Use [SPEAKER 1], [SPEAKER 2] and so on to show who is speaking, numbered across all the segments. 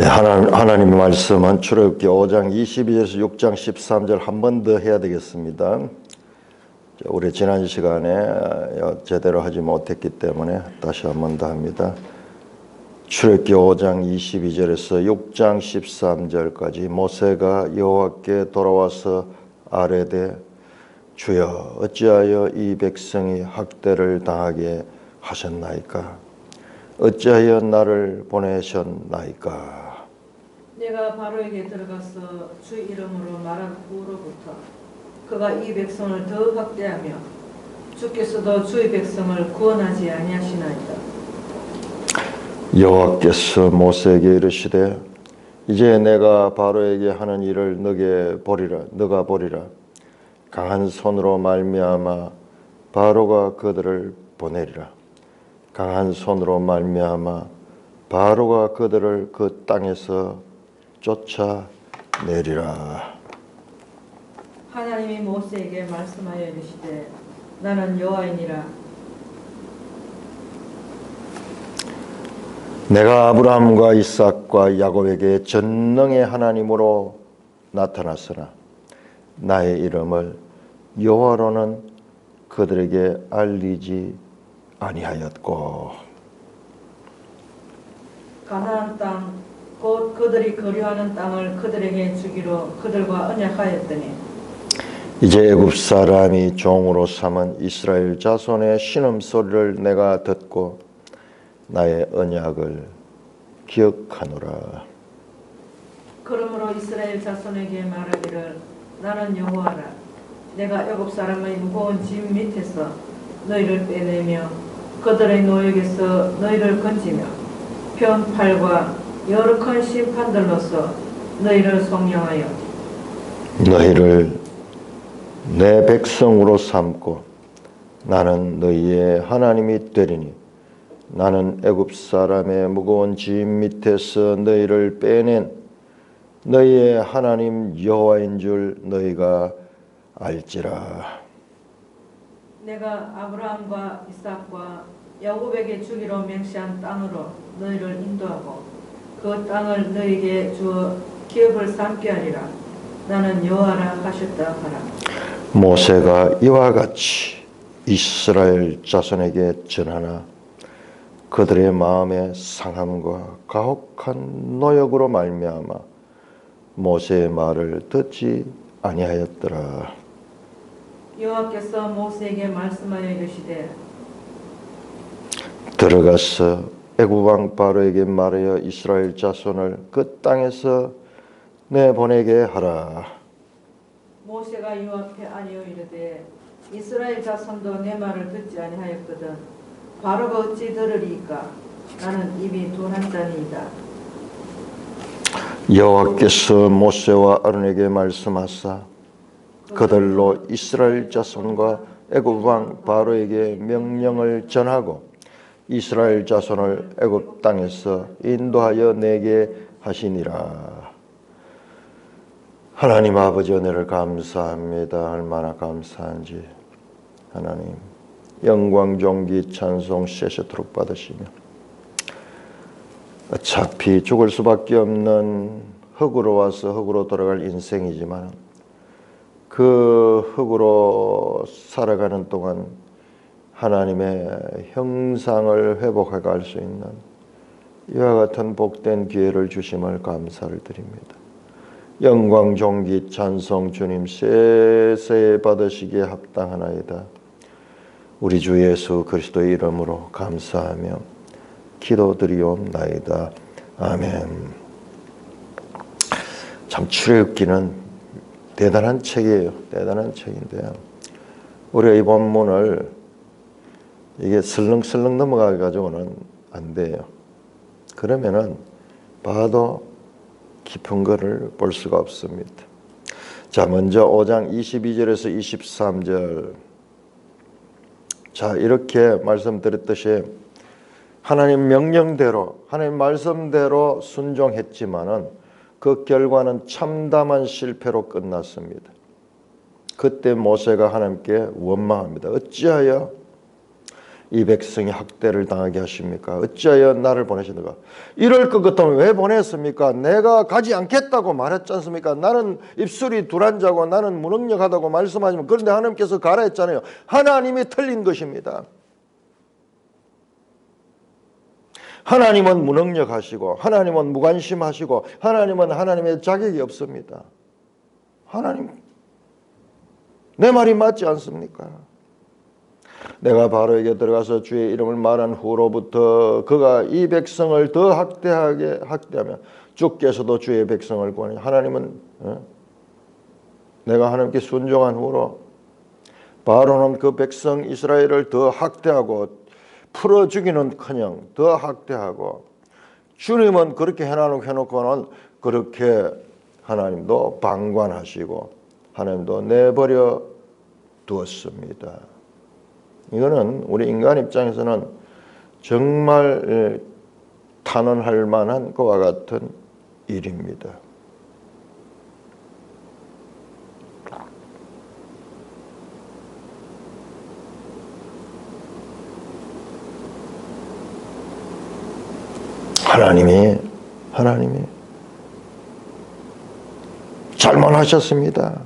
[SPEAKER 1] 하나님의 말씀은 출애굽기 5장 22절에서 6장 13절 한 번 더 해야 되겠습니다. 우리 지난 시간에 제대로 하지 못했기 때문에 다시 한 번 더 합니다. 출애굽기 5장 22절에서 6장 13절까지 모세가 여호와께 돌아와서 아뢰되 주여 어찌하여 이 백성이 학대를 당하게 하셨나이까? 어찌하여 나를 보내셨나이까?
[SPEAKER 2] 내가 바로에게 들어가서 주 이름으로 말한 후로부터 그가 이 백성을 더 학대하며 주께서도 주의 백성을 구원하지 아니하시나이다.
[SPEAKER 1] 여호와께서 모세에게 이르시되 이제 내가 바로에게 하는 일을 너가 보리라. 강한 손으로 말미암아 바로가 그들을 보내리라. 강한 손으로 말미암아 바로가 그들을 그 땅에서 쫓아내리라.
[SPEAKER 2] 하나님이 모세에게 말씀하여 이르시되 나는 여호와이니라.
[SPEAKER 1] 내가 아브라함과 이삭과 야곱에게 전능의 하나님으로 나타났으나 나의 이름을 여호와로는 그들에게 알리지 아니하였고
[SPEAKER 2] 가나안 땅 곧 그들이 거류하는 땅을 그들에게 주기로 그들과 언약하였더니
[SPEAKER 1] 이제 애굽 사람이 종으로 삼은 이스라엘 자손의 신음소리를 내가 듣고 나의 언약을 기억하노라.
[SPEAKER 2] 그러므로 이스라엘 자손에게 말하기를 나는 여호와라. 내가 애굽 사람의 무거운 짐 밑에서 너희를 빼내며 그들의 노역에서 너희를 건지며 편팔과 여러 큰 심판들로서 너희를 속량하여
[SPEAKER 1] 너희를 내 백성으로 삼고 나는 너희의 하나님이 되리니 나는 애굽 사람의 무거운 짐 밑에서 너희를 빼낸 너희의 하나님 여호와인 줄 너희가 알지라.
[SPEAKER 2] 내가 아브라함과 이삭과 야곱에게 주기로 맹세한 땅으로 너희를 인도하고 그 땅을 너희에게 주어 기업을 삼게 하리라. 나는 여호와라 하셨다 하라.
[SPEAKER 1] 모세가 이와 같이 이스라엘 자손에게 전하나 그들의 마음의 상함과 가혹한 노역으로 말미암아 모세의 말을 듣지 아니하였더라.
[SPEAKER 2] 여호와께서 모세에게 말씀하여 이르시되
[SPEAKER 1] 들어가서 애굽 왕 바로에게 말하여 이스라엘 자손을 그 땅에서 내보내게 하라.
[SPEAKER 2] 모세가 여호와 앞에 아니어 이르되 이스라엘 자손도 내 말을 듣지 아니하였거든 바로가 어찌 들으리이까? 나는 입이 돈 한 잔이이다.
[SPEAKER 1] 여호와께서 모세와 아론에게 말씀하사 그들로 이스라엘 자손과 애굽 왕 바로에게 명령을 전하고 이스라엘 자손을 애굽 땅에서 인도하여 내게 하시니라. 하나님 아버지 은혜를 감사합니다. 얼마나 감사한지. 하나님 영광 존귀 찬송 세세토록 받으시며 어차피 죽을 수밖에 없는 흙으로 와서 흙으로 돌아갈 인생이지만 그 흙으로 살아가는 동안 하나님의 형상을 회복해 갈 수 있는 이와 같은 복된 기회를 주심을 감사를 드립니다. 영광 존귀 찬송 주님 세세 받으시기에 합당하나이다. 우리 주 예수 그리스도의 이름으로 감사하며 기도드리옵나이다. 아멘. 참 출애굽기는 대단한 책이에요. 대단한 책인데요. 우리가 이 본문을 이게 슬렁슬렁 넘어가 가지고는 안 돼요. 그러면은 봐도 깊은 거를 볼 수가 없습니다. 자, 먼저 5장 22절에서 23절. 자, 이렇게 말씀드렸듯이 하나님 명령대로, 하나님 말씀대로 순종했지만은 그 결과는 참담한 실패로 끝났습니다. 그때 모세가 하나님께 원망합니다. 어찌하여 이 백성이 학대를 당하게 하십니까? 어찌하여 나를 보내셨는가? 이럴 것 같으면 왜 보냈습니까? 내가 가지 않겠다고 말했지 않습니까? 나는 입술이 둔한 자고 나는 무능력하다고 말씀하지만, 그런데 하나님께서 가라 했잖아요. 하나님이 틀린 것입니다. 하나님은 무능력하시고 하나님은 무관심하시고 하나님은 하나님의 자격이 없습니다. 하나님, 내 말이 맞지 않습니까? 내가 바로에게 들어가서 주의 이름을 말한 후로부터 그가 이 백성을 더 학대하면 주께서도 주의 백성을 구하니, 하나님은 내가 하나님께 순종한 후로 바로는 그 백성 이스라엘을 더 학대하고 풀어 죽이는커녕 더 학대하고, 주님은 그렇게 해놓고는 그렇게 하나님도 방관하시고 하나님도 내버려 두었습니다. 이거는 우리 인간 입장에서는 정말 탄원할 만한 것과 같은 일입니다. 하나님이 잘못하셨습니다.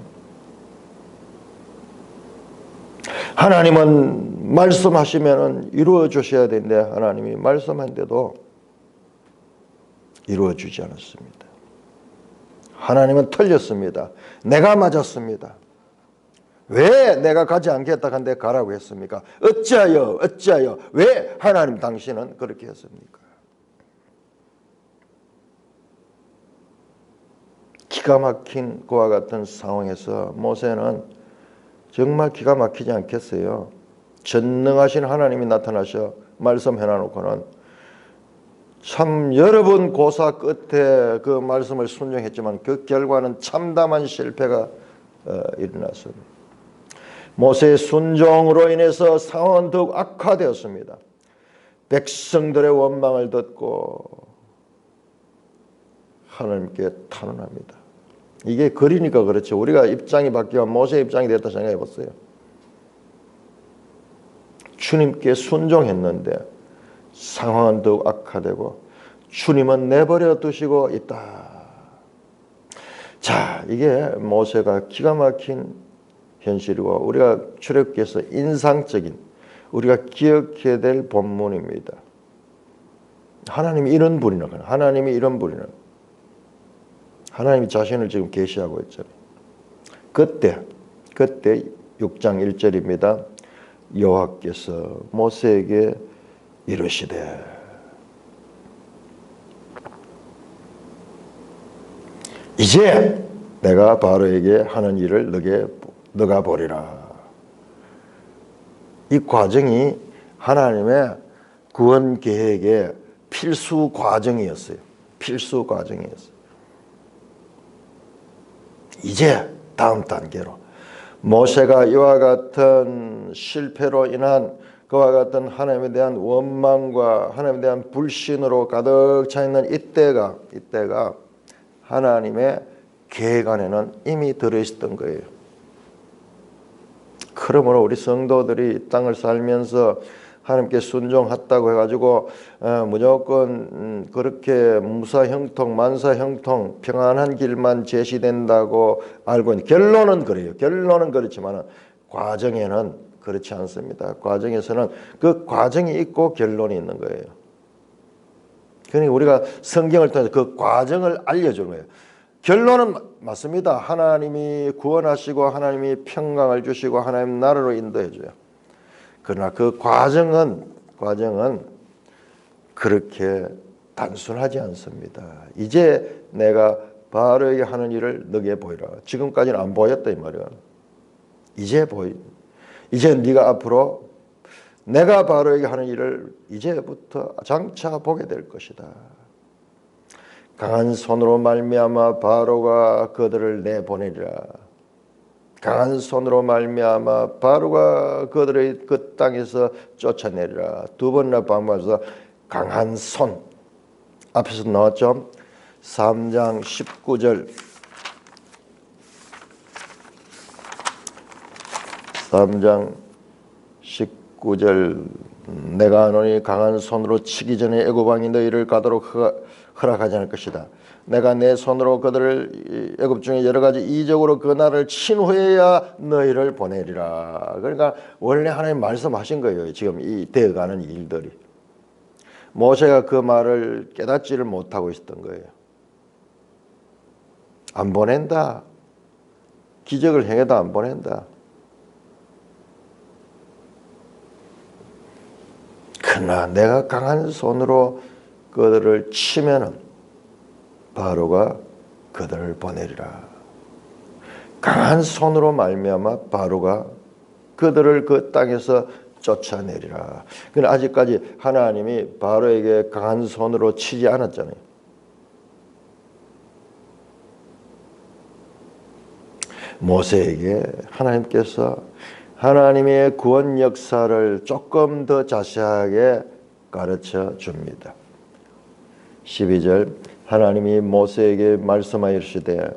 [SPEAKER 1] 하나님은 말씀하시면 이루어 주셔야 되는데 하나님이 말씀한데도 이루어 주지 않았습니다. 하나님은 틀렸습니다. 내가 맞았습니다. 왜 내가 가지 않겠다 한데 가라고 했습니까? 어찌하여 왜 하나님 당신은 그렇게 했습니까? 기가 막힌 그와 같은 상황에서 모세는 정말 기가 막히지 않겠어요? 전능하신 하나님이 나타나셔 말씀해 놔놓고는 참 여러 번 고사 끝에 그 말씀을 순종했지만 그 결과는 참담한 실패가 일어났습니다. 모세의 순종으로 인해서 상황은 더욱 악화되었습니다. 백성들의 원망을 듣고 하나님께 탄원합니다. 이게 글이니까 그렇죠. 우리가 입장이 바뀌어 모세 입장이 됐다 생각해 보세요. 주님께 순종했는데 상황은 더욱 악화되고 주님은 내버려 두시고 있다. 자, 이게 모세가 기가 막힌 현실이고 우리가 출애굽기에서 인상적인, 우리가 기억해야 될 본문입니다. 하나님이 이런 분이라, 하나님이 이런 분이라. 하나님이 자신을 지금 계시하고 있잖아요. 그때 6장 1절입니다. 여호와께서 모세에게 이르시되 이제 내가 바로에게 하는 일을 너가 보리라. 이 과정이 하나님의 구원 계획의 필수 과정이었어요. 필수 과정이었어요. 이제 다음 단계로 모세가 이와 같은 실패로 인한 그와 같은 하나님에 대한 원망과 하나님에 대한 불신으로 가득 차 있는 이때가 하나님의 계획 안에는 이미 들어있었던 거예요. 그러므로 우리 성도들이 이 땅을 살면서 하나님께 순종했다고 해가지고 무조건 그렇게 무사형통 만사형통 평안한 길만 제시된다고 알고 있는, 결론은 그래요. 결론은 그렇지만 과정에는 그렇지 않습니다. 과정에서는 그 과정이 있고 결론이 있는 거예요. 그러니까 우리가 성경을 통해서 그 과정을 알려주는 거예요. 결론은 맞습니다. 하나님이 구원하시고 하나님이 평강을 주시고 하나님 나라로 인도해 줘요. 그러나 그 과정은 그렇게 단순하지 않습니다. 이제 내가 바로에게 하는 일을 너게 보이라. 지금까지는 안 보였다 이 말이야. 이제 네가 앞으로 내가 바로에게 하는 일을 이제부터 장차 보게 될 것이다. 강한 손으로 말미암아 바로가 그들을 내보내리라. 강한 손으로 말미암아 바로가 그들의 그 땅에서 쫓아내리라. 두 번이나 반복해서 강한 손. 앞에서 나왔죠. 3장 19절. 3장 19절 내가 하노니 강한 손으로 치기 전에 애굽 왕이 너희를 가도록 허락하지 않을 것이다. 내가 내 손으로 그들을 애굽 중에 여러 가지 이적으로 그 나라를 친 후에야 너희를 보내리라. 그러니까 원래 하나님 말씀하신 거예요. 지금 이 되어가는 일들이. 모세가 그 말을 깨닫지를 못하고 있었던 거예요. 안 보낸다. 기적을 행해도 안 보낸다. 그러나 내가 강한 손으로 그들을 치면은 바로가 그들을 보내리라. 강한 손으로 말미암아 바로가 그들을 그 땅에서 쫓아내리라. 그러나 아직까지 하나님이 바로에게 강한 손으로 치지 않았잖아요. 모세에게 하나님께서 하나님의 구원 역사를 조금 더 자세하게 가르쳐 줍니다. 12절 하나님이 모세에게 말씀하여 이르시되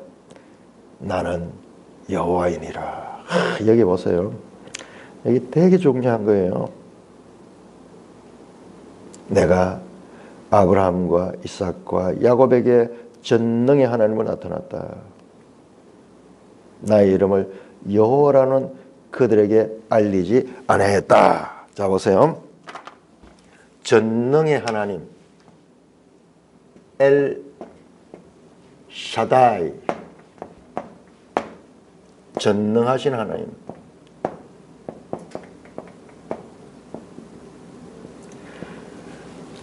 [SPEAKER 1] 나는 여호와이니라. 여기 보세요. 여기 되게 중요한 거예요. 내가 아브라함과 이삭과 야곱에게 전능의 하나님으로 나타났다. 나의 이름을 여호와라는 그들에게 알리지 아니하였다. 자 보세요. 전능의 하나님 엘 샤다이, 전능하신 하나님.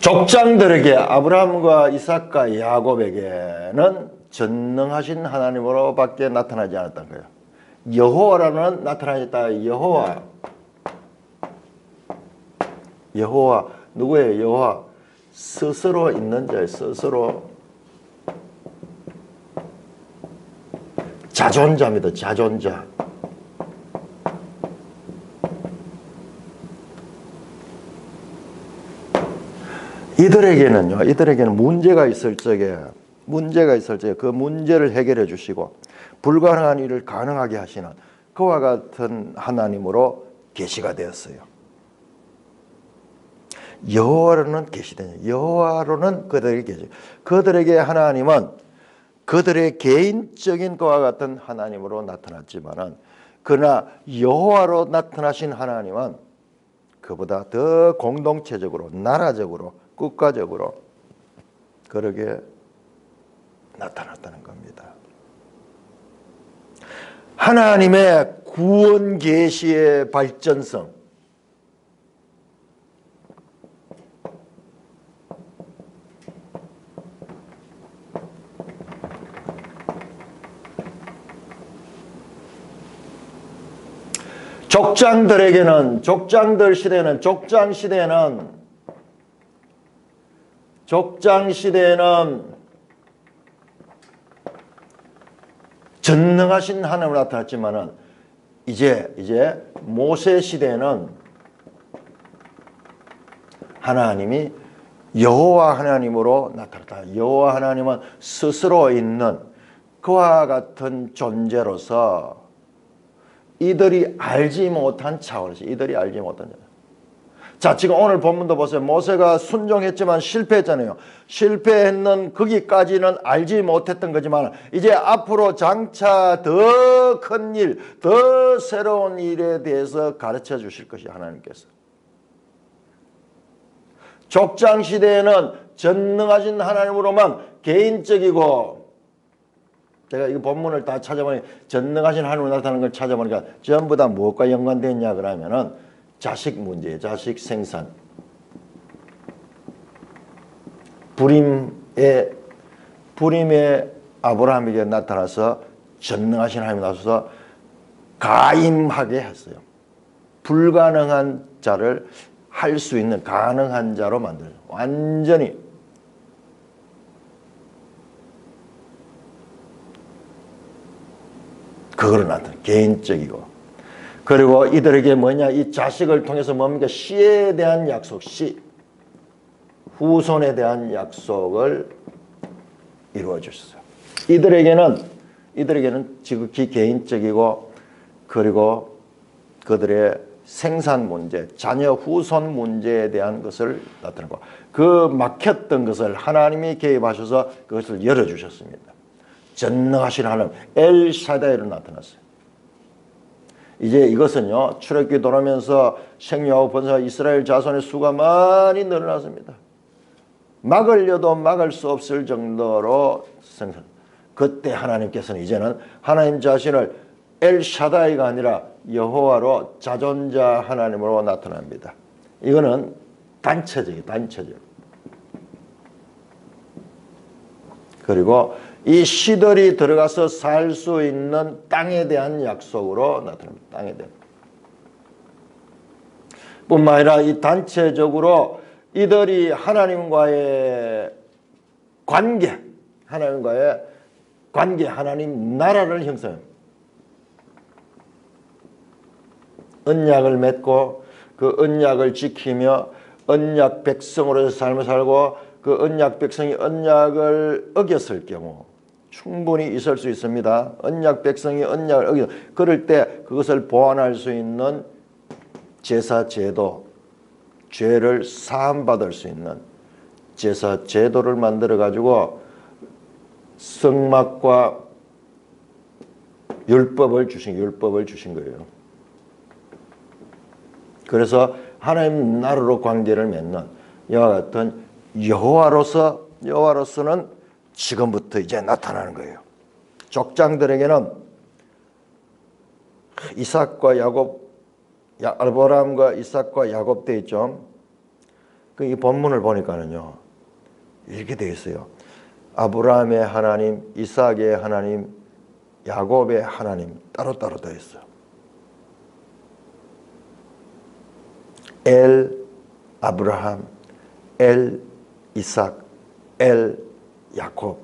[SPEAKER 1] 족장들에게 아브라함과 이삭과 야곱에게는 전능하신 하나님으로밖에 나타나지 않았던 거예요. 여호와라는 나타나셨다. 여호와 누구예요? 여호와 스스로 있는 자예요. 스스로 자존자입니다. 자존자. 이들에게는 문제가 있을 적에 그 문제를 해결해 주시고 불가능한 일을 가능하게 하시는 그와 같은 하나님으로 계시가 되었어요. 여호와로는 계시되냐. 여호와로는 그들에게 계시. 그들에게 하나님은 그들의 개인적인 그와 같은 하나님으로 나타났지만은 그러나 여호와로 나타나신 하나님은 그보다 더 공동체적으로 나라적으로 국가적으로 그렇게 나타났다는 겁니다. 하나님의 구원 계시의 발전성, 족장들에게는 족장 시대에는 전능하신 하나님으로 나타났지만은 이제 모세 시대에는 하나님이 여호와 하나님으로 나타났다. 여호와 하나님은 스스로 있는 그와 같은 존재로서 이들이 알지 못한 차원에서 자, 지금 오늘 본문도 보세요. 모세가 순종했지만 실패했잖아요. 실패했는 거기까지는 알지 못했던 거지만 이제 앞으로 장차 더 큰 일, 더 새로운 일에 대해서 가르쳐 주실 것이 하나님께서. 족장 시대에는 전능하신 하나님으로만 개인적이고, 제가 이 본문을 다 찾아보니 전능하신 하나님으로 나타나는 걸 찾아보니까 전부 다 무엇과 연관되어 있냐 그러면은 자식 문제, 자식 생산. 불임의 아브라함에게 나타나서 전능하신 하나님이 나서서 가임하게 했어요. 불가능한 자를 할 수 있는 가능한 자로 만들어요. 완전히. 그거를 나타내. 개인적이고. 그리고 이들에게 뭐냐, 이 자식을 통해서 뭡니까? 씨에 대한 약속, 후손에 대한 약속을 이루어 주셨어요. 이들에게는 지극히 개인적이고, 그리고 그들의 생산 문제, 자녀 후손 문제에 대한 것을 나타내고 그 막혔던 것을 하나님이 개입하셔서 그것을 열어주셨습니다. 전능하신 하나님 엘샤다이로 나타났어요. 이제 이것은요 출애굽기 돌아오면서 생육하고 번성한 이스라엘 자손의 수가 많이 늘어났습니다. 막으려도 막을 수 없을 정도로 생산. 그때 하나님께서는 이제는 하나님 자신을 엘샤다이가 아니라 여호와로 자존자 하나님으로 나타납니다. 이거는 단체적이에요. 그리고 이 시들이 들어가서 살 수 있는 땅에 대한 약속으로 나타납니다. 땅에 대한. 뿐만 아니라 이 단체적으로 이들이 하나님과의 관계, 하나님 나라를 형성합니다. 언약을 맺고 그 언약을 지키며 언약 백성으로서 삶을 살고 그 언약 백성이 언약을 어겼을 경우 충분히 있을 수 있습니다. 언약 백성이 언약을 어겨 그럴 때 그것을 보완할 수 있는 제사 제도, 죄를 사함받을 수 있는 제사 제도를 만들어 가지고 성막과 율법을 주신 거예요. 그래서 하나님 나라로 관계를 맺는 이와 같은 여호와로서는 지금부터 이제 나타나는 거예요. 족장들에게는 이삭과 야곱, 아브라함과 이삭과 야곱 돼 있죠. 이 본문을 보니까는요 이렇게 돼 있어요. 아브라함의 하나님, 이삭의 하나님, 야곱의 하나님 따로따로 돼 있어요. 엘 아브라함, 엘 이삭, 엘 야곱.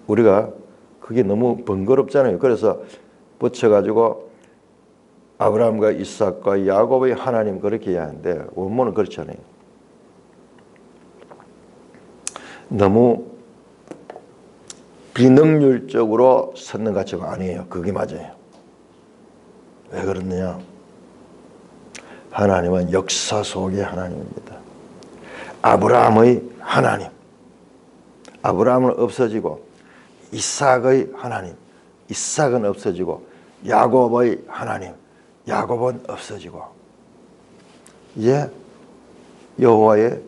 [SPEAKER 1] 우리가 그게 너무 번거롭잖아요. 그래서 붙여가지고 아브라함과 이삭과 야곱의 하나님 그렇게 해야 하는데 원문은 그렇지 않아요. 너무 비능률적으로 섰는 가치가 아니에요. 그게 맞아요. 왜 그러느냐? 하나님은 역사 속의 하나님입니다. 아브라함의 하나님, 아브라함은 없어지고 이삭의 하나님, 이삭은 없어지고 야곱의 하나님, 야곱은 없어지고 이제 여호와의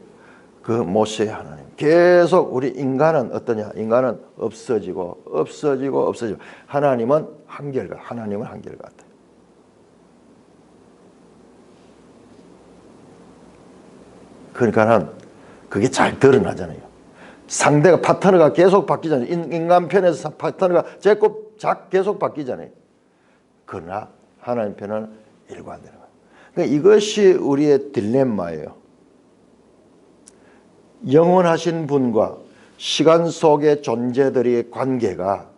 [SPEAKER 1] 그 모세의 하나님. 계속 우리 인간은 어떠냐? 인간은 없어지고 하나님은 한결같아요. 그러니까는 그게 잘 드러나잖아요. 상대가 파트너가 계속 바뀌잖아요. 인간 편에서 파트너가 계속 바뀌잖아요. 그러나 하나님 편은 일관되는 거예요. 그러니까 이것이 우리의 딜레마예요. 영원하신 분과 시간 속의 존재들의 관계가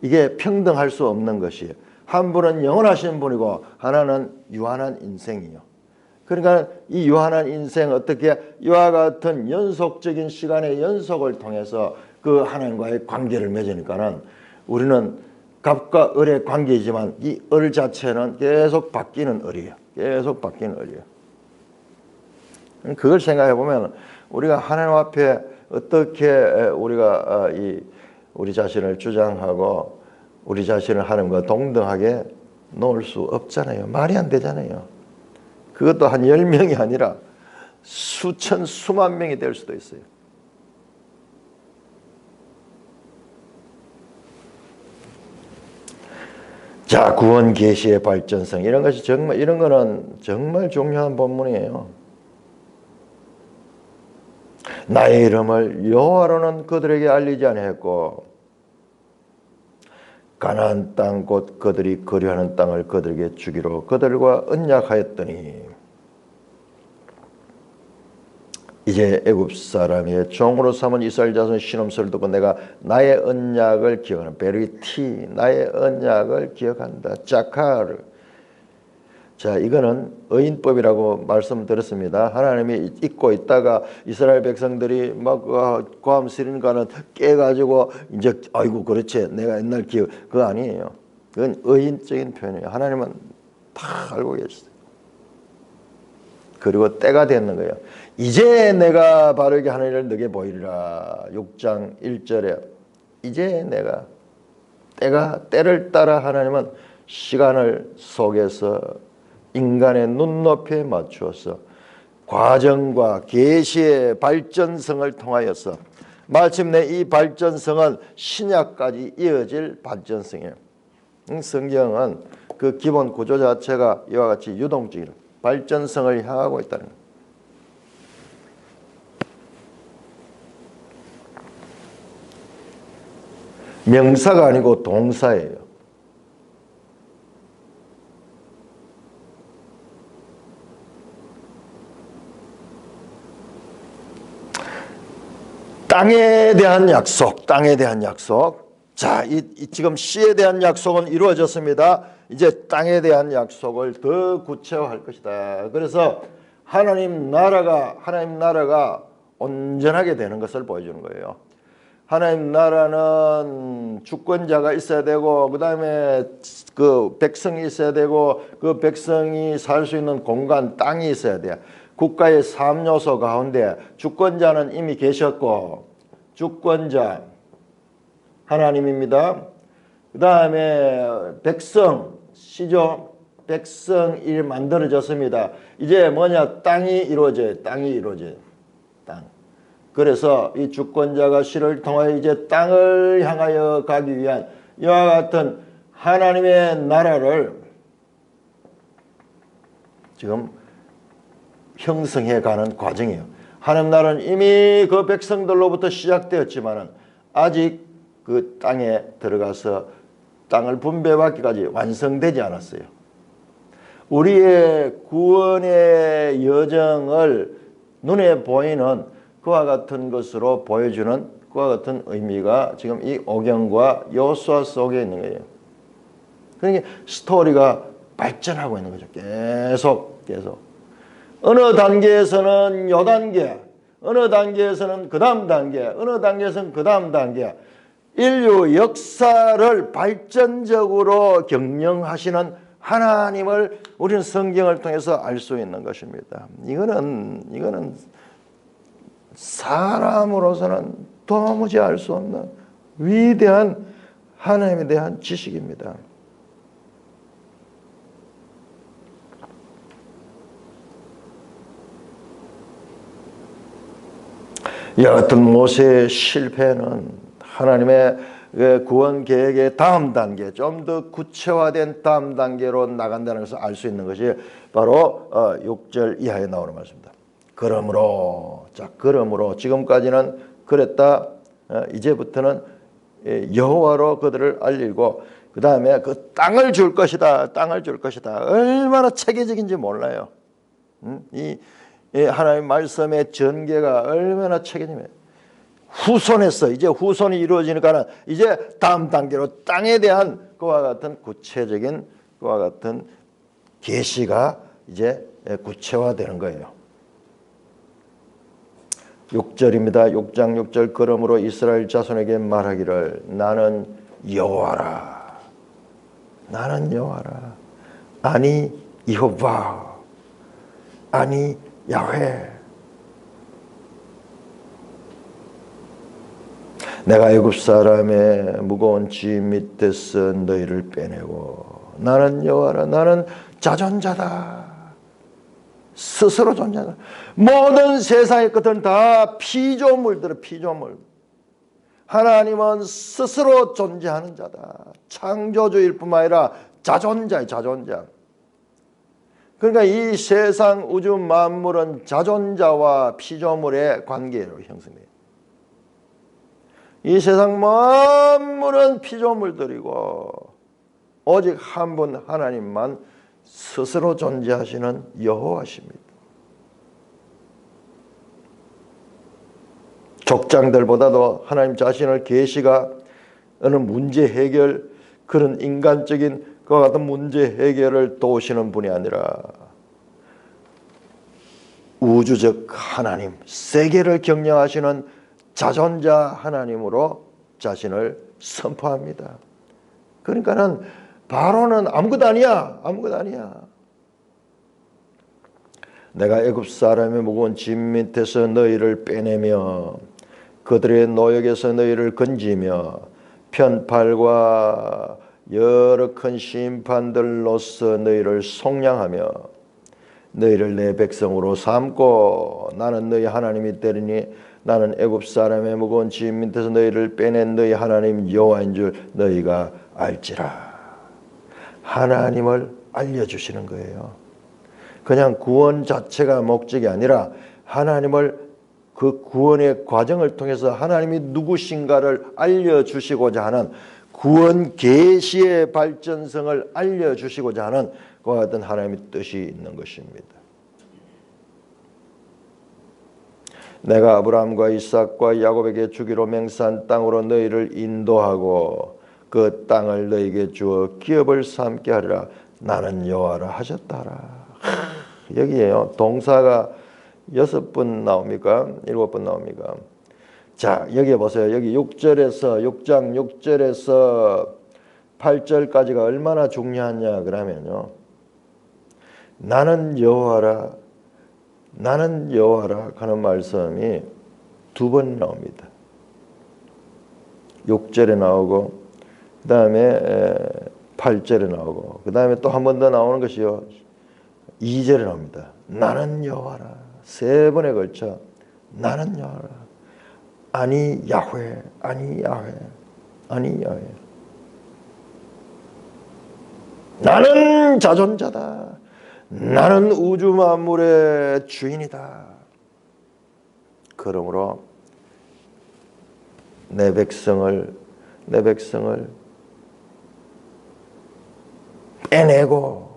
[SPEAKER 1] 이게 평등할 수 없는 것이에요. 한 분은 영원하신 분이고 하나는 유한한 인생이에요. 그러니까 이 유한한 인생 어떻게 이와 같은 연속적인 시간의 연속을 통해서 그 하나님과의 관계를 맺으니까는 우리는 갑과 을의 관계이지만 이 을 자체는 계속 바뀌는 을이에요. 그걸 생각해 보면 우리가 하나님 앞에 어떻게 우리가 우리 자신을 주장하고 우리 자신을 하나님과 동등하게 놓을 수 없잖아요. 말이 안 되잖아요. 그것도 한 10명이 아니라 수천 수만 명이 될 수도 있어요. 자, 구원 계시의 발전성 이런 거는 정말 중요한 본문이에요. 나의 이름을 여호와로는 그들에게 알리지 아니했고 가나안 땅 곧 그들이 거류하는 땅을 그들에게 주기로 그들과 언약하였더니 이제 애굽 사람의 종으로 삼은 이스라엘 자손의 신음소리를 듣고 내가 나의 언약을 기억하는 베리티 나의 언약을 기억한다. 자카르. 자, 이거는 의인법이라고 말씀드렸습니다. 하나님이 잊고 있다가 이스라엘 백성들이 막 고함스러니까는 깨가지고 이제 아이고 그렇지 내가 옛날 기억 그거 아니에요. 그건 의인적인 표현이에요. 하나님은 다 알고 계셨어요. 그리고 때가 됐는 거예요. 이제 내가 바르게 하는 일을 너게 보이리라. 6장 1절에 이제 내가 때를 따라 하나님은 시간을 속에서 인간의 눈높이에 맞추어서 과정과 계시의 발전성을 통하여서 마침내 이 발전성은 신약까지 이어질 발전성이에요. 성경은 그 기본 구조 자체가 이와 같이 유동적인 발전성을 향하고 있다는 거예요. 명사가 아니고 동사예요. 땅에 대한 약속, 땅에 대한 약속. 자, 지금 씨에 대한 약속은 이루어졌습니다. 이제 땅에 대한 약속을 더 구체화할 것이다. 그래서 하나님 나라가 온전하게 되는 것을 보여주는 거예요. 하나님 나라는 주권자가 있어야 되고, 그 다음에 그 백성이 있어야 되고, 그 백성이 살 수 있는 공간, 땅이 있어야 돼요. 국가의 3요소 가운데 주권자는 이미 계셨고, 주권자 하나님입니다. 그 다음에 백성, 시죠. 백성이 만들어졌습니다. 이제 뭐냐? 땅이 이루어져요. 땅. 그래서 이 주권자가 시를 통하여 이제 땅을 향하여 가기 위한 이와 같은 하나님의 나라를 지금 형성해 가는 과정이에요. 하나님 나라는 이미 그 백성들로부터 시작되었지만 아직 그 땅에 들어가서 땅을 분배받기까지 완성되지 않았어요. 우리의 구원의 여정을 눈에 보이는 그와 같은 것으로 보여주는 그와 같은 의미가 지금 이 오경과 여호수아 속에 있는 거예요. 그러니까 스토리가 발전하고 있는 거죠. 계속. 어느 단계에서는 요 단계, 어느 단계에서는 그 다음 단계, 어느 단계에서는 그 다음 단계. 인류 역사를 발전적으로 경영하시는 하나님을 우리는 성경을 통해서 알 수 있는 것입니다. 이거는 사람으로서는 도무지 알 수 없는 위대한 하나님에 대한 지식입니다. 여하튼 모세의 실패는 하나님의 구원 계획의 다음 단계, 좀 더 구체화된 다음 단계로 나간다는 것을 알 수 있는 것이 바로 6절 이하에 나오는 말씀입니다. 그러므로 지금까지는 그랬다. 이제부터는 여호와로 그들을 알리고 그 다음에 그 땅을 줄 것이다. 얼마나 체계적인지 몰라요. 이 하나님의 말씀의 전개가 얼마나 체계적이에요. 이제 후손이 이루어지니까는 이제 다음 단계로 땅에 대한 그와 같은 구체적인 그와 같은 계시가 이제 구체화되는 거예요. 6절입니다. 6장 6절 그러므로 이스라엘 자손에게 말하기를 나는 여호와라. 아니 여호와. 아니 야훼. 내가 애굽 사람의 무거운 짐 밑에서 너희를 빼내고 나는 여호와라. 나는 자존자다. 스스로 존재하다. 모든 세상의 것들은 다 피조물들은 피조물. 하나님은 스스로 존재하는 자다. 창조주일 뿐만 아니라 자존자예요. 자존자. 그러니까 이 세상 우주 만물은 자존자와 피조물의 관계로 형성돼요. 이 세상 만물은 피조물들이고 오직 한 분 하나님만 스스로 존재하시는 여호와십니다. 족장들보다도 하나님 자신을 계시가 어느 문제 해결, 그런 인간적인 그와 같은 문제 해결을 도우시는 분이 아니라 우주적 하나님, 세계를 경영하시는 자존자 하나님으로 자신을 선포합니다. 그러니까는 바로는 아무것도 아니야. 내가 애굽 사람의 무거운 짐 밑에서 너희를 빼내며 그들의 노역에서 너희를 건지며 편팔과 여러 큰 심판들로서 너희를 속량하며 너희를 내 백성으로 삼고 나는 너희 하나님이 되리니 나는 애굽 사람의 무거운 짐 밑에서 너희를 빼낸 너희 하나님 여호와인 줄 너희가 알지라. 하나님을 알려주시는 거예요. 그냥 구원 자체가 목적이 아니라 하나님을 그 구원의 과정을 통해서 하나님이 누구신가를 알려주시고자 하는 구원 계시의 발전성을 알려주시고자 하는 그와 같은 하나님의 뜻이 있는 것입니다. 내가 아브라함과 이삭과 야곱에게 주기로 맹세한 땅으로 너희를 인도하고 그 땅을 너희에게 주어 기업을 삼게 하리라. 나는 여호와라 하셨다라. 여기에요. 동사가 6번 나옵니까? 7번 나옵니까? 자, 여기 보세요. 여기 6장 6절에서 8절까지가 얼마나 중요하냐 그러면요. 나는 여호와라 하는 말씀이 2번 나옵니다. 6절에 나오고 그 다음에 8절에 나오고 그 다음에 또 한 번 더 나오는 것이요. 2절에 나옵니다. 나는 여호와라. 3번에 걸쳐 나는 여호와라. 아니 야훼 아니 야훼 아니 야훼. 나는 자존자다. 나는 우주 만물의 주인이다. 그러므로 내 백성을 빼내고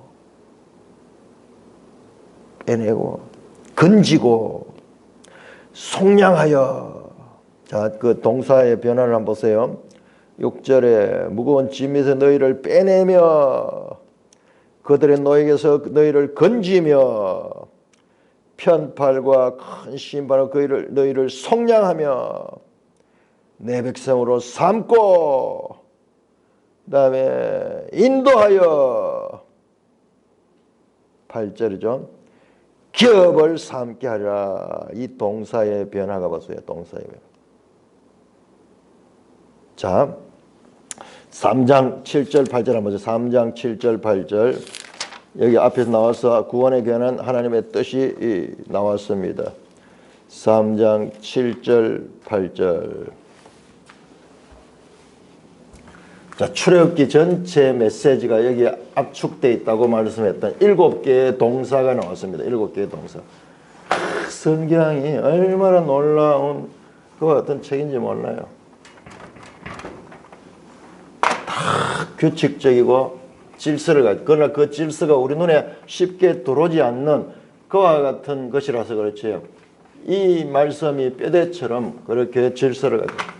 [SPEAKER 1] 건지고 속량하여. 자, 그 동사의 변화를 한번 보세요. 6절에 무거운 짐에서 너희를 빼내며 그들의 노역에서 너희를 건지며 편팔과 큰 심판으로 너희를 속량하며 내 백성으로 삼고 그 다음에 인도하여 8절이죠. 기업을 삼게 하리라. 이 동사의 변화가 보세요. 동사의 변화. 자, 3장 7절 8절 한번 보세요. 3장 7절 8절. 여기 앞에서 나와서 구원에 관한 하나님의 뜻이 나왔습니다. 3장 7절 8절. 자, 출애굽기 전체 메시지가 여기 압축되어 있다고 말씀했던 7개의 동사가 나왔습니다. 7개의 동사. 성경이 얼마나 놀라운 그와 같은 책인지 몰라요. 다 규칙적이고 질서를 가지고, 그러나 그 질서가 우리 눈에 쉽게 들어오지 않는 그와 같은 것이라서 그렇지요. 이 말씀이 뼈대처럼 그렇게 질서를 가지고.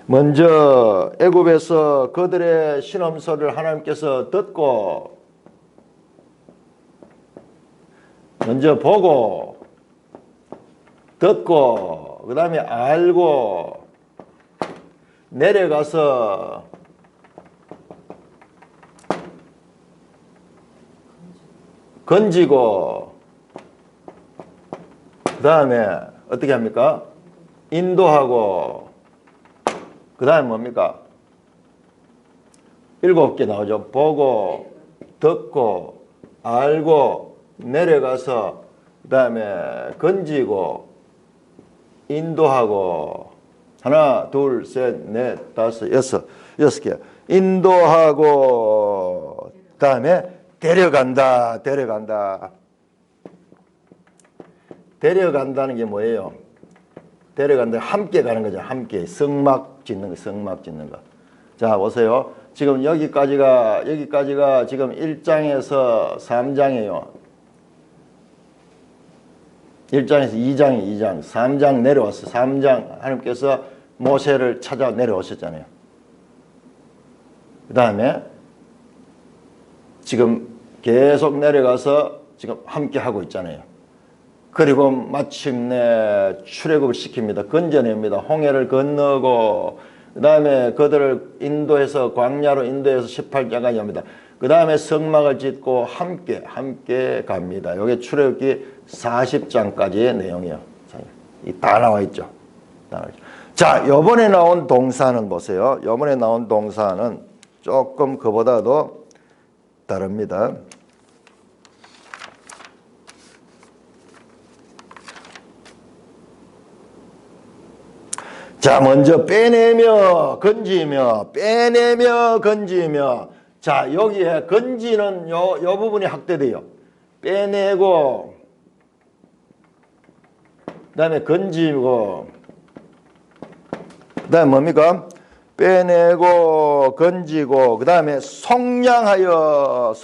[SPEAKER 1] 먼저 애굽에서 그들의 신음 소리를 하나님께서 듣고 먼저 보고 듣고 그 다음에 알고 내려가서 건지고 그 다음에 어떻게 합니까? 인도하고 그 다음에 뭡니까? 7개 나오죠. 보고 듣고 알고 내려가서 그 다음에 건지고 인도하고 하나 둘 셋 넷 다섯 여섯 개 인도하고 그 다음에 데려간다는 게 뭐예요? 데려간다 함께 가는 거죠. 함께 성막 짓는 거. 자, 보세요. 지금 여기까지가 지금 1장에서 3장이에요. 1장에서 2장, 3장 내려왔어. 3장 하나님께서 모세를 찾아 내려오셨잖아요. 그 다음에 지금 계속 내려가서 지금 함께 하고 있잖아요. 그리고 마침내 출애굽을 시킵니다. 건져냅니다. 홍해를 건너고 그 다음에 그들을 인도해서 광야로 인도해서 18장까지 합니다. 그 다음에 성막을 짓고 함께 갑니다. 이게 출애굽기 40장까지의 내용이에요. 다 나와 있죠. 자, 요번에 나온 동사는 보세요. 요번에 나온 동사는 조금 그보다도 다릅니다. 자, 먼저 빼내며 건지며 빼내며 건지며. 자, 여기에 건지는 요 부분이 확대돼요. 빼내고 그다음에 건지고 그다음에 뭡니까? 빼내고 건지고 그다음에 속량하여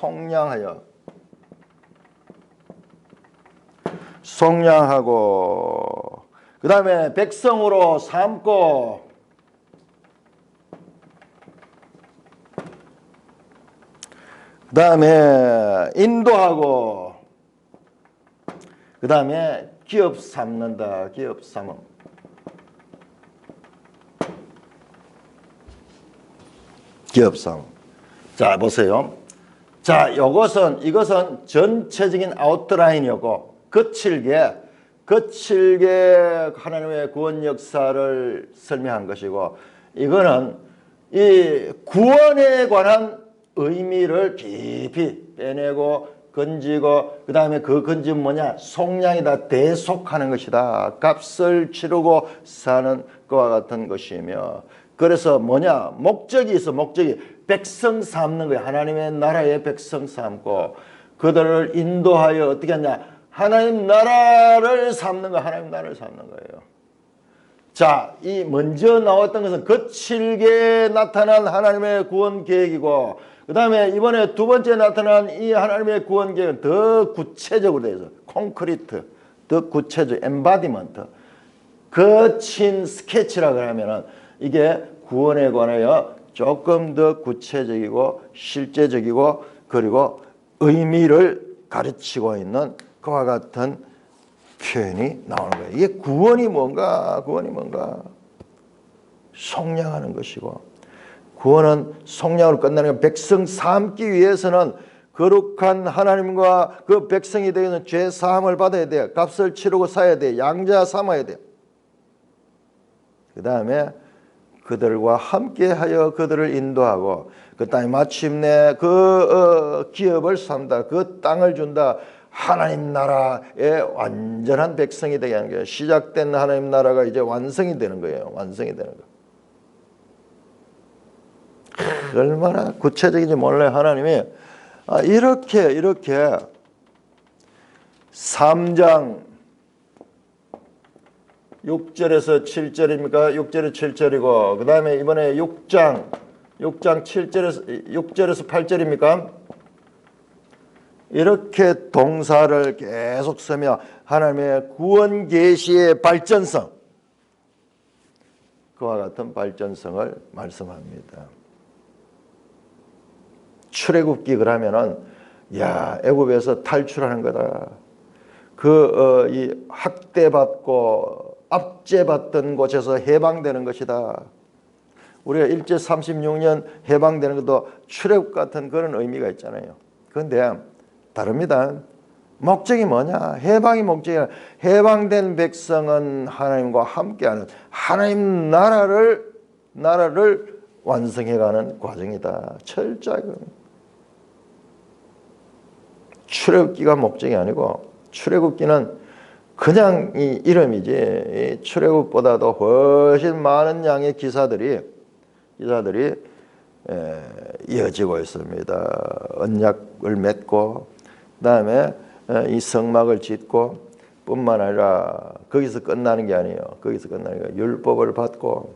[SPEAKER 1] 속량하고 그다음에 백성으로 삼고 그다음에 인도하고 그다음에 기업 삼는다. 기업 삼음. 기업 삼음. 자, 보세요. 자, 이것은 전체적인 아웃라인이었고 거칠게 하나님의 구원 역사를 설명한 것이고, 이거는 이 구원에 관한 의미를 깊이 빼내고 건지고, 그 다음에 그 건지면 뭐냐? 속량이다. 대속하는 것이다. 값을 치르고 사는 것과 같은 것이며, 그래서 뭐냐? 목적이 있어. 목적이 백성 삼는 거예요. 하나님의 나라의 백성 삼고 그들을 인도하여 어떻게 하냐? 하나님 나라를 삼는 거예요. 하나님 나라를 삼는 거예요. 자, 이 먼저 나왔던 것은 거칠게 나타난 하나님의 구원 계획이고, 그 다음에 이번에 두 번째 나타난 이 하나님의 구원 계획은 더 구체적으로 되어 있어요. 콘크리트, 더 구체적, 엠바디먼트, 거친 스케치라 그러면은 이게 구원에 관하여 조금 더 구체적이고 실제적이고 그리고 의미를 가르치고 있는 그와 같은 표현이 나오는 거예요. 이게 구원이 뭔가? 속량하는 것이고, 구원은 속량으로 끝나는 거. 백성 삼기 위해서는 거룩한 하나님과 그 백성이 되는 죄 사함을 받아야 돼요. 값을 치르고 사야 돼요. 양자 삼아야 돼요. 그 다음에 그들과 함께하여 그들을 인도하고, 그 다음에 마침내 그 기업을 산다. 그 땅을 준다. 하나님 나라의 완전한 백성이 되게 하는 거예요. 시작된 하나님 나라가 이제 완성이 되는 거예요. 완성이 되는 거. 얼마나 구체적인지 몰라요. 하나님이 이렇게 3장 6절에서 7절입니까? 6절에서 7절이고 그 다음에 이번에 6장 6절에서 8절입니까? 이렇게 동사를 계속 쓰며 하나님의 구원 계시의 발전성, 그와 같은 발전성을 말씀합니다. 출애굽기 그러면은 애굽에서 탈출하는 거다. 이 학대받고 압제받던 곳에서 해방되는 것이다. 우리가 일제 36년 해방되는 것도 출애굽 같은 그런 의미가 있잖아요. 그런데 다릅니다. 목적이 뭐냐? 해방이 목적이야. 해방된 백성은 하나님과 함께하는 하나님 나라를 완성해가는 과정이다. 철저하게. 출애굽기가 목적이 아니고, 출애굽기는 그냥 이 이름이지, 이 출애굽보다도 훨씬 많은 양의 기사들이 이어지고 있습니다. 언약을 맺고 그다음에 이 성막을 짓고 뿐만 아니라 거기서 끝나는 게 아니에요. 거기서 끝나는 게 율법을 받고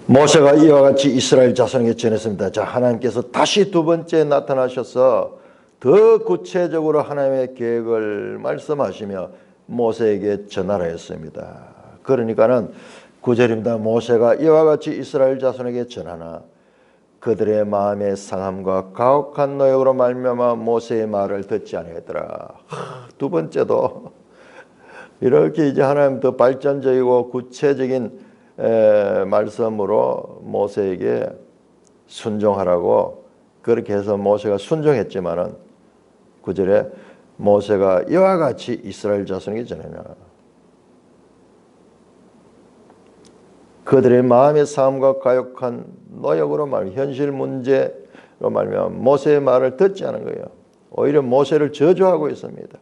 [SPEAKER 1] 모세가 이와 같이 이스라엘 자손에게 전했습니다. 자, 하나님께서 다시 두 번째 나타나셔서 더 구체적으로 하나님의 계획을 말씀하시며 모세에게 전하라 했습니다. 그러니까는 9절입니다. 모세가 이와 같이 이스라엘 자손에게 전하나 그들의 마음의 상함과 가혹한 노역으로 말미암아 모세의 말을 듣지 아니하더라. 두 번째도 이렇게 이제 하나님 더 발전적이고 구체적인 말씀으로 모세에게 순종하라고 그렇게 해서 모세가 순종했지만은 9절에 모세가 이와 같이 이스라엘 자손에게 전하냐. 그들의 마음의 삶과 가혹한 노역으로 말하면 현실 문제로 말하면 모세의 말을 듣지 않은 거예요. 오히려 모세를 저주하고 있습니다.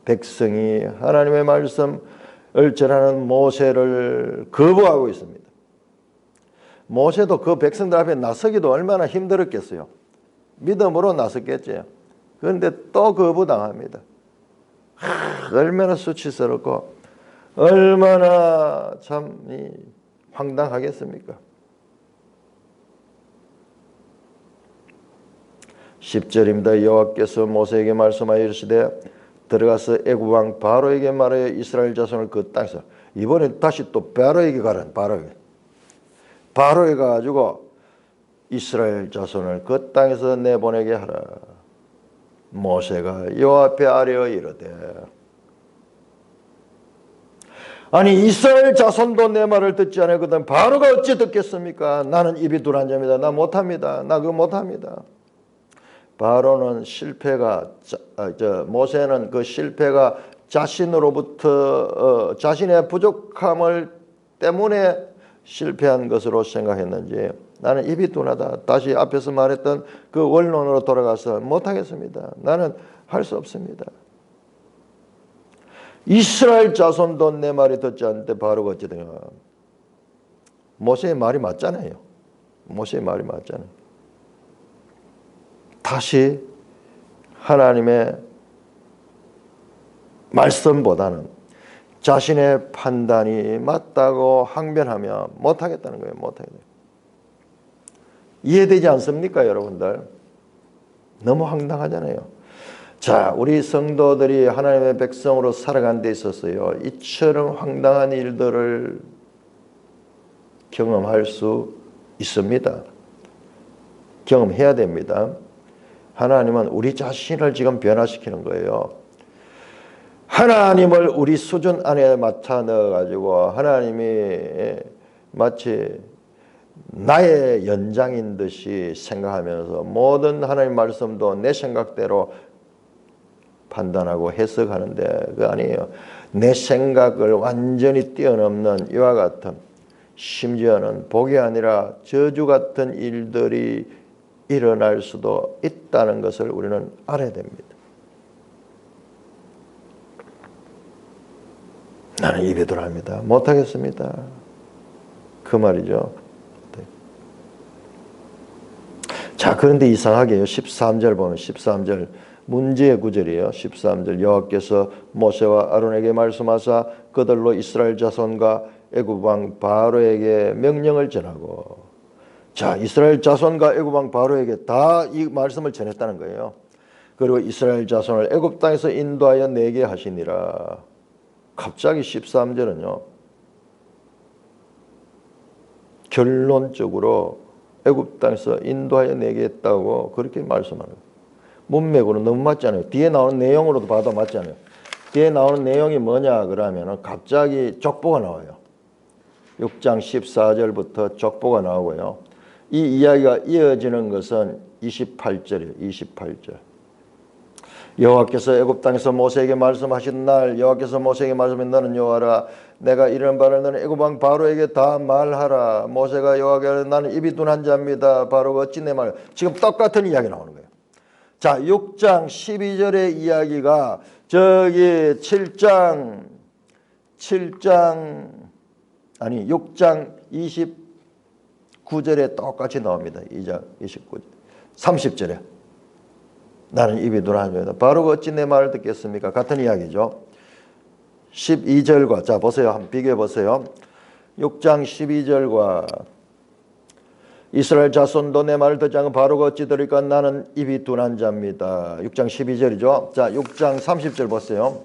[SPEAKER 1] 백성이 하나님의 말씀을 전하는 모세를 거부하고 있습니다. 모세도 그 백성들 앞에 나서기도 얼마나 힘들었겠어요. 믿음으로 나섰겠죠. 그런데 또 거부당합니다. 얼마나 수치스럽고 얼마나 참 황당하겠습니까? 10절입니다. 여호와께서 모세에게 말씀하여 이르시되 들어가서 애굽 왕 바로에게 말하여 이스라엘 자손을 그 땅에서, 이번에 다시 또 바로에게 가라는, 바로에 가가지고 이스라엘 자손을 그 땅에서 내보내게 하라. 모세가 여호와 앞에 아뢰어 이르되, 아니 이스라엘 자손도 내 말을 듣지 않았거든 바로가 어찌 듣겠습니까? 나는 입이 둔한 자입니다. 나 못합니다. 나 그거 못합니다. 바로는 실패가, 모세는 그 실패가 자신으로부터 자신의 부족함을 때문에 실패한 것으로 생각했는지, 나는 입이 둔하다. 다시 앞에서 말했던 그 원론으로 돌아가서 못하겠습니다. 나는 할 수 없습니다. 이스라엘 자손도 내 말이 듣지 않는데 바로가 어찌되냐. 모세의 말이 맞잖아요. 모세의 말이 맞잖아요. 다시 하나님의 말씀보다는 자신의 판단이 맞다고 항변하며 못하겠다는 거예요. 못하겠다. 이해되지 않습니까, 여러분들? 너무 황당하잖아요. 자, 우리 성도들이 하나님의 백성으로 살아가는 데 있어서요, 이처럼 황당한 일들을 경험할 수 있습니다. 경험해야 됩니다. 하나님은 우리 자신을 지금 변화시키는 거예요. 하나님을 우리 수준 안에 맞춰 넣어가지고 하나님이 마치 나의 연장인 듯이 생각하면서 모든 하나님 말씀도 내 생각대로 판단하고 해석하는데 그거 아니에요. 내 생각을 완전히 뛰어넘는 이와 같은, 심지어는 복이 아니라 저주 같은 일들이 일어날 수도 있다는 것을 우리는 알아야 됩니다. 나는 입이 둔합니다. 못하겠습니다. 그 말이죠. 자, 그런데 이상하게요. 13절 보면 13절 문제의 구절이에요. 13절 여호와께서 모세와 아론에게 말씀하사 그들로 이스라엘 자손과 애굽 왕 바로에게 명령을 전하고, 자, 이스라엘 자손과 애굽 왕 바로에게 다 이 말씀을 전했다는 거예요. 그리고 이스라엘 자손을 애굽 땅에서 인도하여 내게 하시니라. 갑자기 13절은요. 결론적으로 애굽 땅에서 인도하여 내게 했다고 그렇게 말씀하는 거예요. 문맥으로 너무 맞지 않아요. 뒤에 나오는 내용으로도 봐도 맞지 않아요. 뒤에 나오는 내용이 뭐냐 그러면 갑자기 족보가 나와요. 6장 14절부터 족보가 나오고요. 이 이야기가 이어지는 것은 28절이에요. 28절. 여호와께서 애굽 땅에서 모세에게 말씀하신 날 여호와께서 모세에게 말씀해 너는 여호와라 내가 이런 바를 너는 애굽 왕 바로에게 다 말하라. 모세가 여호와께 나는 입이 둔한 자입니다. 바로가 어찌 내 말. 지금 똑같은 이야기 나오는 거예요. 자, 6장 12절의 이야기가 저기 6장 29절에 똑같이 나옵니다. 2장 29절. 30절에 나는 입이 둔한 자입니다. 바로가 어찌 내 말을 듣겠습니까? 같은 이야기죠. 12절과 자 보세요. 한번 비교해 보세요. 6장 12절과 이스라엘 자손도 내 말을 듣지 않고 바로가 어찌 들을까 나는 입이 둔한 자입니다. 6장 12절이죠. 자 6장 30절 보세요.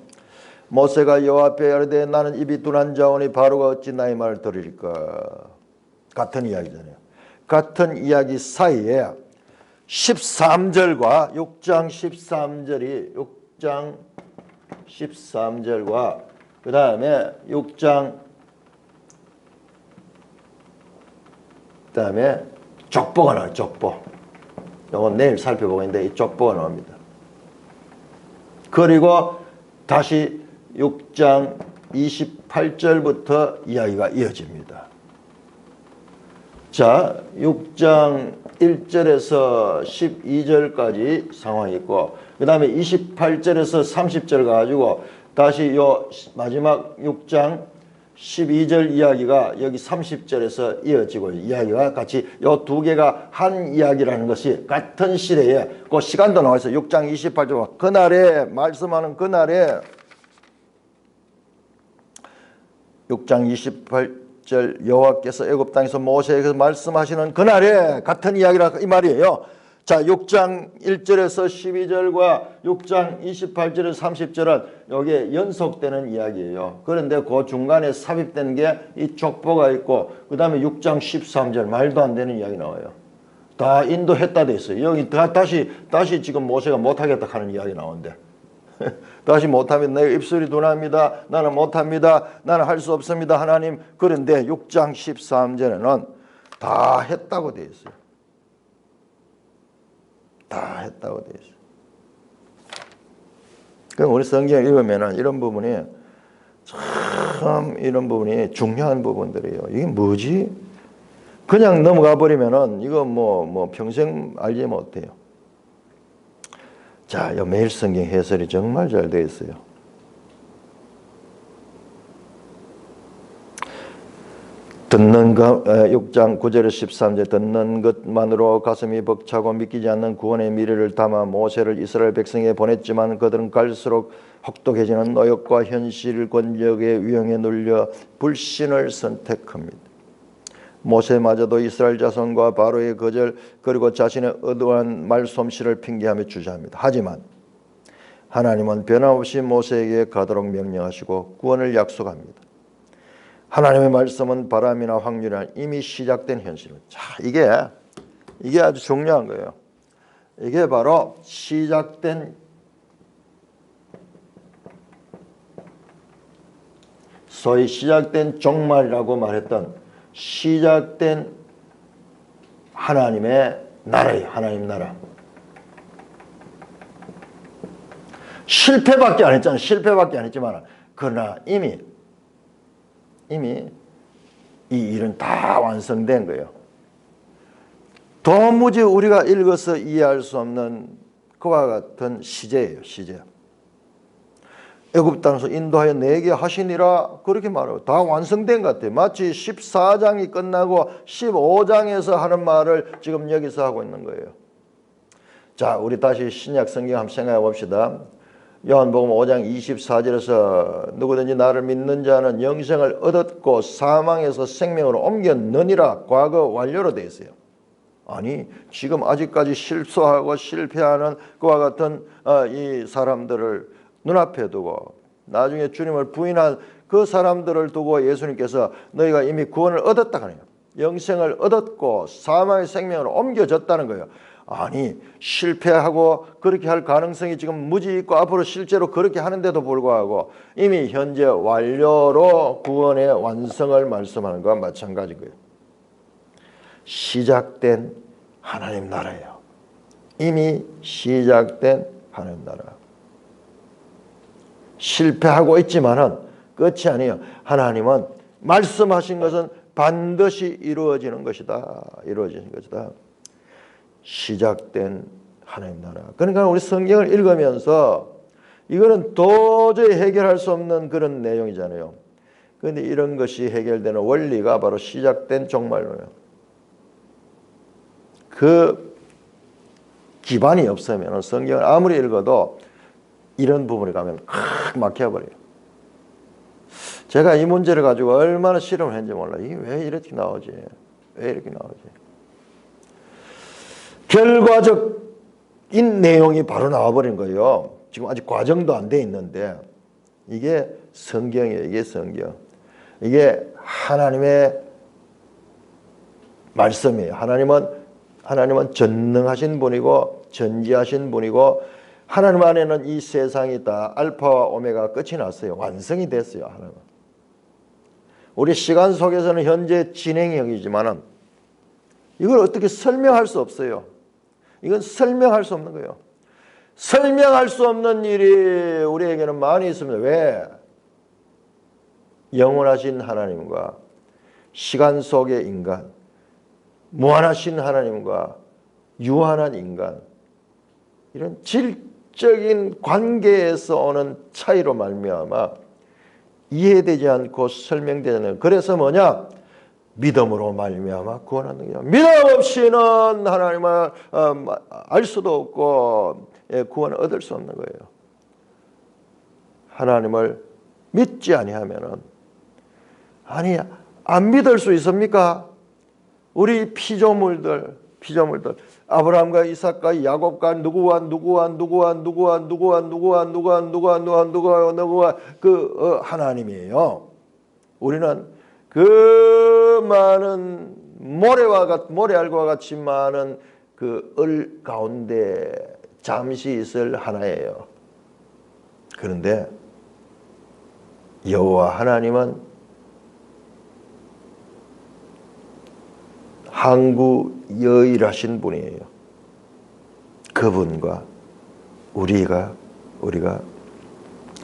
[SPEAKER 1] 모세가 여호와 앞에 이르되 나는 입이 둔한 자오니 바로가 어찌 나의 말을 들으리까. 같은 이야기잖아요. 같은 이야기 사이에 13절과 6장 13절이 6장 13절과 그 다음에 6장 그 다음에 족보가 나와요. 족보. 이건 내일 살펴보겠는데 이 족보가 나옵니다. 그리고 다시 6장 28절부터 이야기가 이어집니다. 자, 6장 1절에서 12절까지 상황이 있고 그 다음에 28절에서 30절 가지고 다시 요 마지막 6장 12절 이야기가 여기 30절에서 이어지고 이야기가 같이 요 두 개가 한 이야기라는 것이 같은 시대에 그 시간도 나와 있어요. 6장 28절 그날에 말씀하는 그날에 6장 28절 여호와께서 애굽 땅에서 모세에게 말씀하시는 그날에 같은 이야기라 이 말이에요. 자, 6장 1절에서 12절과 6장 28절에서 30절은 여기에 연속되는 이야기예요. 그런데 그 중간에 삽입된 게 이 족보가 있고 그 다음에 6장 13절 말도 안 되는 이야기 나와요. 다 인도했다 돼 있어요. 여기 다시 지금 모세가 못하겠다 하는 이야기 나오는데 다시 못합니다. 내 입술이 둔합니다. 나는 못합니다. 나는 할 수 없습니다. 하나님. 그런데 6장 13절에는 다 했다고 돼 있어요. 다 했다고 돼 있어요. 그럼 우리 성경을 읽으면은 이런 부분이 참 이런 부분이 중요한 부분들이에요. 이게 뭐지? 그냥 넘어가 버리면은 이거 뭐 평생 알지 못해요. 자, 이 매일 성경 해설이 정말 잘 되어 있어요. 듣는 것 6장 9절에 13절 듣는 것만으로 가슴이 벅차고 믿기지 않는 구원의 미래를 담아 모세를 이스라엘 백성에 보냈지만 그들은 갈수록 혹독해지는 노역과 현실 권력의 위형에 눌려 불신을 선택합니다. 모세마저도 이스라엘 자손과 바로의 거절 그리고 자신의 의도한 말솜씨를 핑계하며 주저합니다. 하지만 하나님은 변함없이 모세에게 가도록 명령하시고 구원을 약속합니다. 하나님의 말씀은 바람이나 확률이나 이미 시작된 현실입니다. 자, 이게 아주 중요한 거예요. 이게 바로 소위 시작된 종말이라고 말했던 시작된 하나님의 나라예요. 하나님 나라. 실패밖에 안 했잖아요. 실패밖에 안 했지만 그러나 이미 이 일은 다 완성된 거예요. 도무지 우리가 읽어서 이해할 수 없는 그와 같은 시제예요. 시제. 애굽 땅에서 인도하여 내게 하시니라 그렇게 말하고 다 완성된 것 같아요. 마치 14장이 끝나고 15장에서 하는 말을 지금 여기서 하고 있는 거예요. 자, 우리 다시 신약 성경 한번 생각해 봅시다. 요한복음 5장 24절에서 누구든지 나를 믿는 자는 영생을 얻었고 사망에서 생명으로 옮겼느니라 과거 완료로 되어 있어요. 아니 지금 아직까지 실수하고 실패하는 그와 같은 이 사람들을 눈앞에 두고 나중에 주님을 부인한 그 사람들을 두고 예수님께서 너희가 이미 구원을 얻었다 하네요. 영생을 얻었고 사망의 생명으로 옮겨졌다는 거예요. 아니 실패하고 그렇게 할 가능성이 지금 무지 있고 앞으로 실제로 그렇게 하는데도 불구하고 이미 현재 완료로 구원의 완성을 말씀하는 것과 마찬가지인 거예요. 시작된 하나님 나라예요. 이미 시작된 하나님 나라. 실패하고 있지만은 끝이 아니에요. 하나님은 말씀하신 것은 반드시 이루어지는 것이다. 이루어지는 것이다. 시작된 하나님 나라. 그러니까 우리 성경을 읽으면서 이거는 도저히 해결할 수 없는 그런 내용이잖아요. 그런데 이런 것이 해결되는 원리가 바로 시작된 종말론이에요. 그 기반이 없으면 성경을 아무리 읽어도 이런 부분에 가면 확 막혀버려요. 제가 이 문제를 가지고 얼마나 실험을 했는지 몰라요. 이게 왜 이렇게 나오지? 왜 이렇게 나오지? 결과적인 내용이 바로 나와버린 거예요. 지금 아직 과정도 안 돼 있는데 이게 성경이에요. 이게 성경. 이게 하나님의 말씀이에요. 하나님은 전능하신 분이고 전지하신 분이고 하나님 안에는 이 세상이 다 알파와 오메가 끝이 났어요. 완성이 됐어요. 하나님. 우리 시간 속에서는 현재 진행형이지만은 이걸 어떻게 설명할 수 없어요. 이건 설명할 수 없는 거예요. 설명할 수 없는 일이 우리에게는 많이 있습니다. 왜? 영원하신 하나님과 시간 속의 인간, 무한하신 하나님과 유한한 인간, 이런 질적인 관계에서 오는 차이로 말미암아 이해되지 않고 설명되지 않아요. 그래서 뭐냐? 믿음으로 말미암아 구원하는 거예요. 믿음 없이는 하나님을 알 수도 없고 구원을 얻을 수 없는 거예요. 하나님을 믿지 아니하면은, 아니 안 믿을 수 있습니까? 우리 피조물들 아브라함과 이삭과 야곱과 누구와 그 하나님이에요. 우리는 그 많은 모래알과 같이 많은 그 을 가운데 잠시 있을 하나예요. 그런데 여호와 하나님은 항구여일하신 분이에요. 그분과 우리가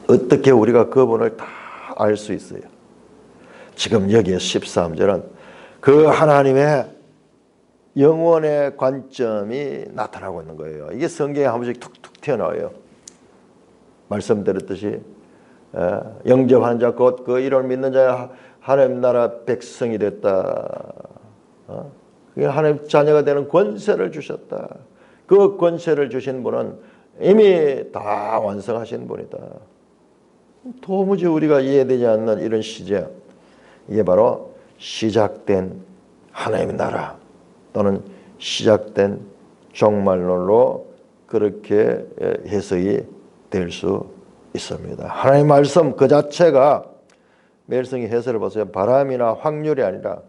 [SPEAKER 1] 어떻게 우리가 그분을 다 알 수 있어요? 지금 여기에 13절은 그 하나님의 영원의 관점이 나타나고 있는 거예요. 이게 성경에 한 번씩 툭툭 튀어나와요. 말씀드렸듯이 영접하는 자 곧 그 이름을 믿는 자야 하나님 나라 백성이 됐다. 하나님 자녀가 되는 권세를 주셨다. 그 권세를 주신 분은 이미 다 완성하신 분이다. 도무지 우리가 이해되지 않는 이런 시제, 이게 바로 시작된 하나님의 나라 또는 시작된 종말론으로 그렇게 해석이 될 수 있습니다. 하나님의 말씀 그 자체가 멜성이 해설을 보세요. 바람이나 확률이 아니라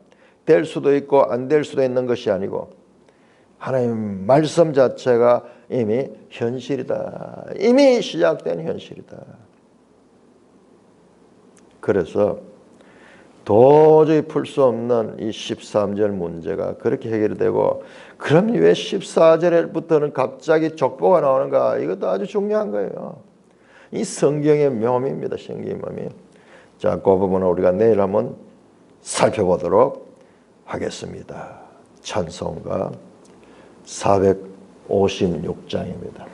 [SPEAKER 1] 될 수도 있고 안 될 수도 있는 것이 아니고 하나님 말씀 자체가 이미 현실이다. 이미 시작된 현실이다. 그래서 도저히 풀 수 없는 이 13절 문제가 그렇게 해결이 되고, 그럼 왜 14절부터는 갑자기 족보가 나오는가? 이것도 아주 중요한 거예요. 이 성경의 묘미입니다. 성경의 묘미. 자, 그 부분은 우리가 내일 한번 살펴보도록 하겠습니다. 찬송가 456장입니다.